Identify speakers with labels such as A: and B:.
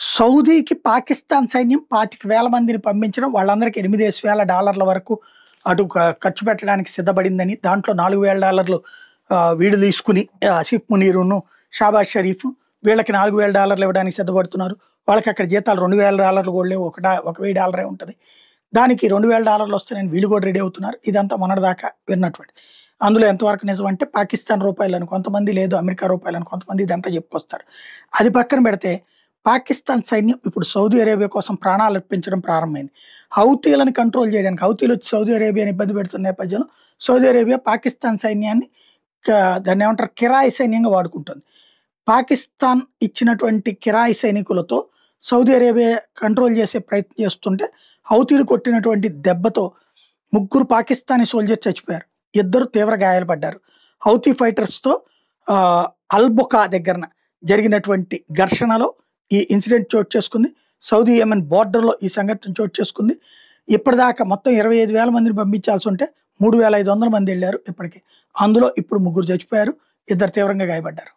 A: సౌదీకి పాకిస్తాన్ సైన్యం 25,000 మందిని పంపించడం, వాళ్ళందరికీ $8,000 వరకు అటు ఖర్చు పెట్టడానికి సిద్ధపడిందని, దాంట్లో $4,000 వీడు తీసుకుని ఆసిఫ్ మునీరును, షాబాజ్ షరీఫ్ వీళ్ళకి $4,000 ఇవ్వడానికి సిద్ధపడుతున్నారు. వాళ్ళకి అక్కడ జీతాలు $2,000 కూడా లేవు, $1,000 ఉంటుంది. దానికి $2,000 వస్తాయని వీళ్ళు కూడా రెడీ అవుతున్నారు. ఇదంతా మొన్నటిదాకా విన్నటువంటి. అందులో ఎంతవరకు నిజం అంటే పాకిస్తాన్ రూపాయలని కొంతమంది, లేదు అమెరికా రూపాయలని కొంతమంది ఇదంతా చెప్పుకొస్తారు. అది పక్కన పెడితే పాకిస్తాన్ సైన్యం ఇప్పుడు సౌదీ అరేబియా కోసం ప్రాణాలు అర్పించడం ప్రారంభమైంది. హౌతీలను కంట్రోల్ చేయడానికి, హౌతీలు వచ్చి సౌదీ అరేబియాని ఇబ్బంది పెడుతున్న నేపథ్యంలో సౌదీ అరేబియా పాకిస్తాన్ సైన్యాన్ని దాన్ని ఏమంటారు కిరాయి సైన్యంగా వాడుకుంటుంది. పాకిస్తాన్ ఇచ్చినటువంటి కిరాయి సైనికులతో సౌదీ అరేబియా కంట్రోల్ చేసే ప్రయత్నం చేస్తుంటే హౌతీలు కొట్టినటువంటి దెబ్బతో 3 పాకిస్తానీ సోల్జర్స్ చచ్చిపోయారు, 2 తీవ్ర గాయాలు పడ్డారు. హౌతీ ఫైటర్స్తో అల్బొకా దగ్గరన జరిగినటువంటి ఘర్షణలో ఈ ఇన్సిడెంట్ చోటు చేసుకుంది. సౌదీ యెమెన్ బోర్డర్లో ఈ సంఘటన చోటు చేసుకుంది. ఇప్పటిదాకా మొత్తం 25,000 మందిని పంపించాల్సి ఉంటే 3,500 మంది వెళ్ళారు ఇప్పటికి. అందులో ఇప్పుడు 3 చచ్చిపోయారు, 2 తీవ్రంగా గాయపడ్డారు.